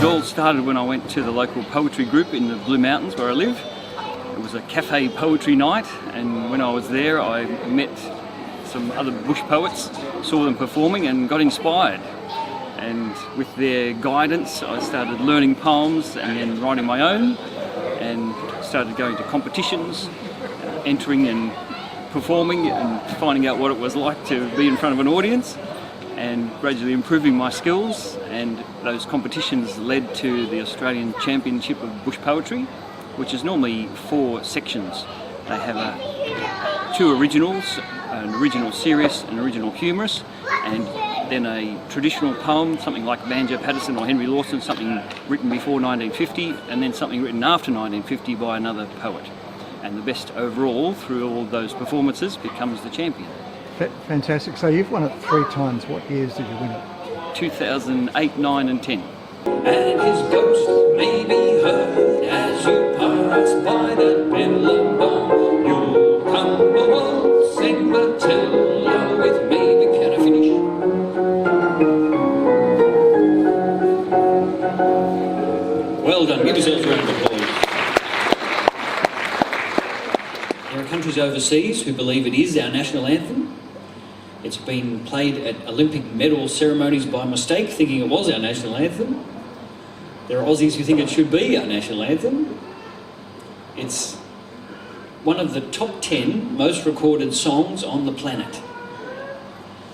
It all started when I went to the local poetry group in the Blue Mountains where I live. It was a cafe poetry night, and when I was there I met some other bush poets, saw them performing and got inspired. And with their guidance I started learning poems and then writing my own, and started going to competitions, entering and performing and finding out what it was like to be in front of an audience, and gradually improving my skills. And those competitions led to the Australian Championship of Bush Poetry, which is normally 4 sections. They have 2 originals, an original serious and original humorous, and then a traditional poem, something like Banjo Patterson or Henry Lawson, something written before 1950, and then something written after 1950 by another poet. And the best overall through all those performances becomes the champion. Fantastic. So you've won it 3 times. What years did you win it? 2008, 9 and 10. And his ghost may be heard as you pass by the billabong. You'll come a waltzing Matilda with me. Can I finish? Well done. Give yourselves a round of applause. There are countries overseas who believe it is our national anthem. It's been played at Olympic medal ceremonies by mistake, thinking it was our national anthem. There are Aussies who think it should be our national anthem. It's one of the top 10 most recorded songs on the planet.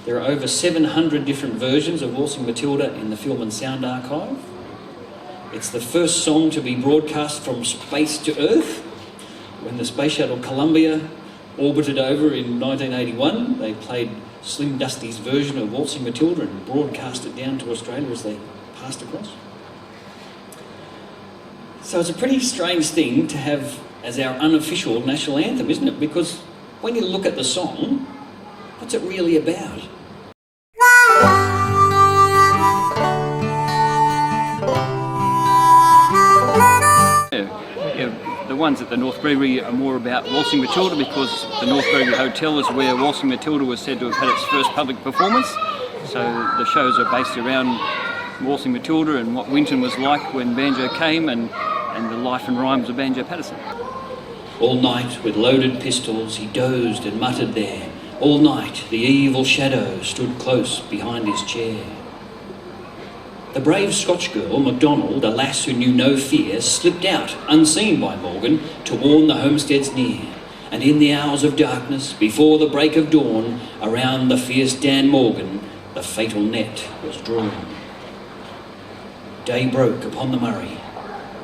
There are over 700 different versions of Waltzing Matilda in the Film and Sound Archive. It's the first song to be broadcast from space to Earth. When the Space Shuttle Columbia orbited over in 1981, they played Slim Dusty's version of Waltzing Matilda and broadcast it down to Australia as they passed across. So it's a pretty strange thing to have as our unofficial national anthem, isn't it? Because when you look at the song, what's it really about? The ones at the North Gregory are more about Waltzing Matilda, because the North Gregory Hotel is where Waltzing Matilda was said to have had its first public performance. So the shows are based around Waltzing Matilda and what Winton was like when Banjo came, and the life and rhymes of Banjo Patterson. All night with loaded pistols he dozed and muttered there. All night the evil shadow stood close behind his chair. The brave Scotch girl, MacDonald, a lass who knew no fear, slipped out, unseen by Morgan, to warn the homesteads near. And in the hours of darkness, before the break of dawn, around the fierce Dan Morgan, the fatal net was drawn. Day broke upon the Murray.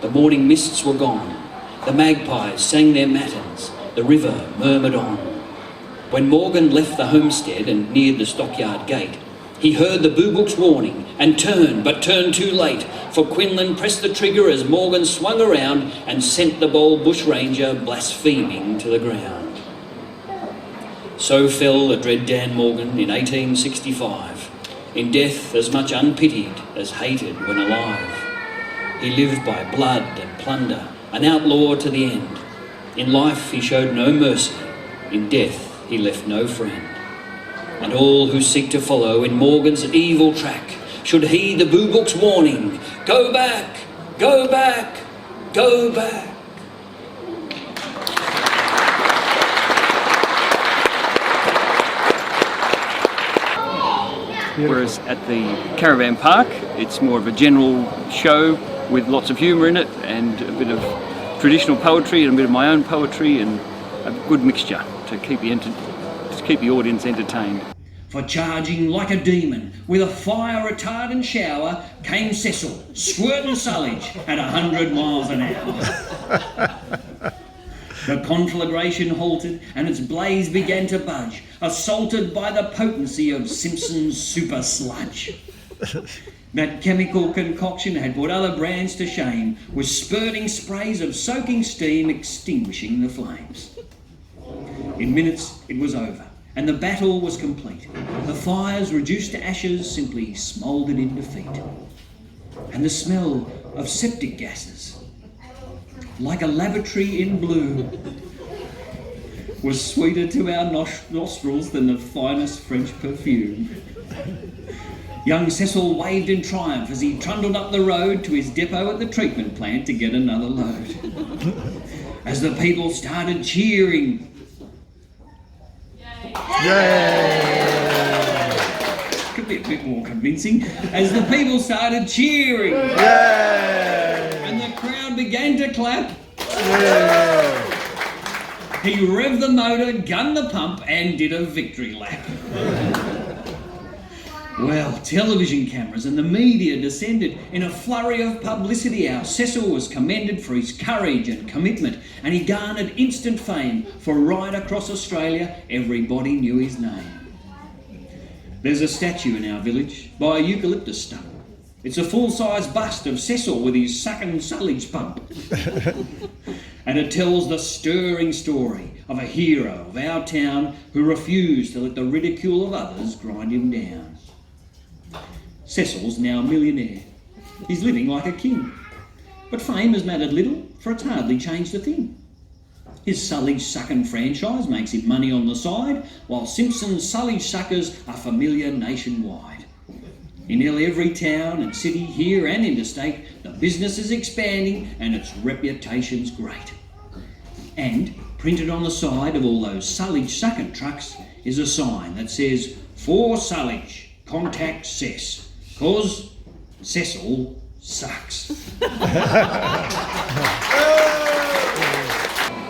The morning mists were gone. The magpies sang their matins. The river murmured on. When Morgan left the homestead and neared the stockyard gate, he heard the boobook's warning and turned, but turned too late, for Quinlan pressed the trigger as Morgan swung around and sent the bold bushranger blaspheming to the ground. So fell the dread Dan Morgan in 1865, in death as much unpitied as hated when alive. He lived by blood and plunder, an outlaw to the end. In life he showed no mercy, in death he left no friend. And all who seek to follow in Morgan's evil track should heed the boobook's warning. Go back, go back, go back. Whereas at the Caravan Park, it's more of a general show with lots of humour in it, and a bit of traditional poetry and a bit of my own poetry, and a good mixture to keep the audience entertained. For charging like a demon with a fire retardant shower came Cecil, squirting sullage at 100 miles an hour. The conflagration halted and its blaze began to budge, assaulted by the potency of Simpson's super sludge. That chemical concoction had put other brands to shame, with spurting sprays of soaking steam extinguishing the flames. In minutes it was over, and the battle was complete. The fires, reduced to ashes, simply smouldered in defeat. And the smell of septic gases, like a lavatory in blue, was sweeter to our nostrils than the finest French perfume. Young Cecil waved in triumph as he trundled up the road to his depot at the treatment plant to get another load. As the people started cheering. Could be a bit more convincing. As the people started cheering. And the crowd began to clap. He revved the motor, gunned the pump and did a victory lap. Well, television cameras and the media descended. In a flurry of publicity, our Cecil was commended for his courage and commitment, and he garnered instant fame, for right across Australia, everybody knew his name. There's a statue in our village by a eucalyptus stump. It's a full-size bust of Cecil with his sucking sullage pump. And it tells the stirring story of a hero of our town who refused to let the ridicule of others grind him down. Cecil's now a millionaire. He's living like a king. But fame has mattered little, for it's hardly changed a thing. His sullage sucking franchise makes him money on the side, while Simpson's sullage suckers are familiar nationwide. In nearly every town and city, here and interstate, the business is expanding and its reputation's great. And printed on the side of all those sullage sucking trucks is a sign that says, "For sullage, contact Cess, 'cause Cecil sucks."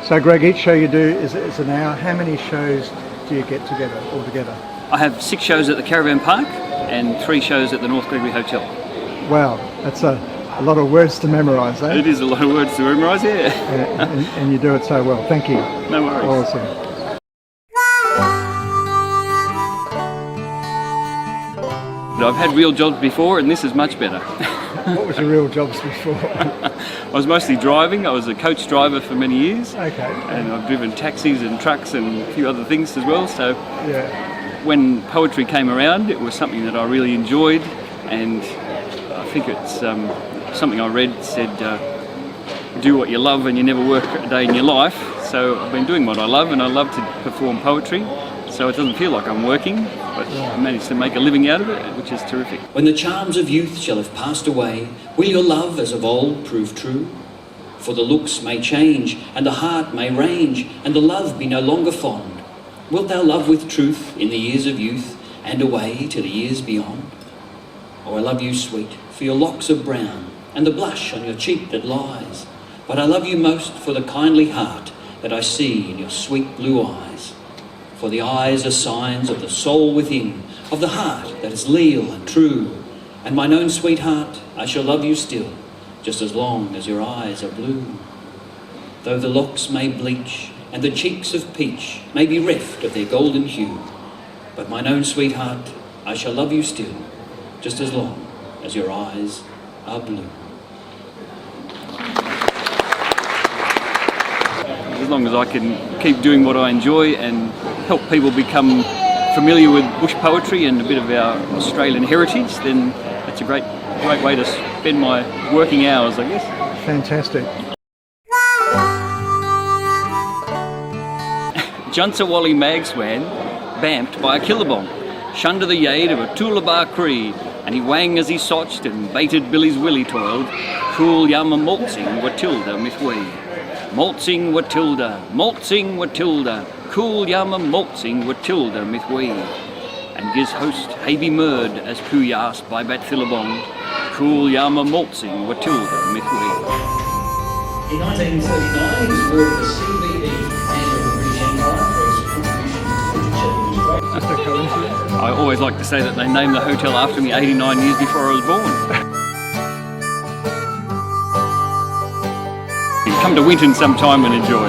So Greg, each show you do is an hour. How many shows do you get together altogether? I have 6 shows at the Caravan Park and 3 shows at the North Gregory Hotel. Wow, that's a lot of words to memorise, eh? It is a lot of words to memorise, yeah. And you do it so well. Thank you. No worries. Awesome. I've had real jobs before and this is much better. What was your real jobs before? I was mostly driving. I was a coach driver for many years. Okay. And I've driven taxis and trucks and a few other things as well. So Yeah. when poetry came around, it was something that I really enjoyed, and I think it's something I read said, do what you love and you never work a day in your life. So I've been doing what I love, and I love to perform poetry, so it doesn't feel like I'm working, but I managed to make a living out of it, which is terrific. When the charms of youth shall have passed away, will your love as of old prove true? For the looks may change, and the heart may range, and the love be no longer fond. Wilt thou love with truth in the years of youth, and away to the years beyond? Oh, I love you, sweet, for your locks of brown, and the blush on your cheek that lies. But I love you most for the kindly heart that I see in your sweet blue eyes. For the eyes are signs of the soul within, of the heart that is leal and true. And mine own sweetheart, I shall love you still, just as long as your eyes are blue. Though the locks may bleach, and the cheeks of peach may be reft of their golden hue, but mine own sweetheart, I shall love you still, just as long as your eyes are blue. As long as I can keep doing what I enjoy and help people become familiar with bush poetry and a bit of our Australian heritage, then that's a great way to spend my working hours, I guess. Fantastic. Junsawally Magswan, bamped by a killabong, shunned the aid of a Toolabar Cree, and he wang as he sotched and baited Billy's willy toiled, cool yama maltzing Watilda mithwee. Maltzing Watilda, cool yama maltzing Watilda mithwee. And giz host Havey Murd as Pooyas by Bat Thillabong, cool yama maltzing Watilda mithwee. In 1939, he was awarded the CBE and of the British Empire for his contributions to literature. Just a coincidence. I always like to say that they named the hotel after me 89 years before I was born. Come to Winton sometime and enjoy.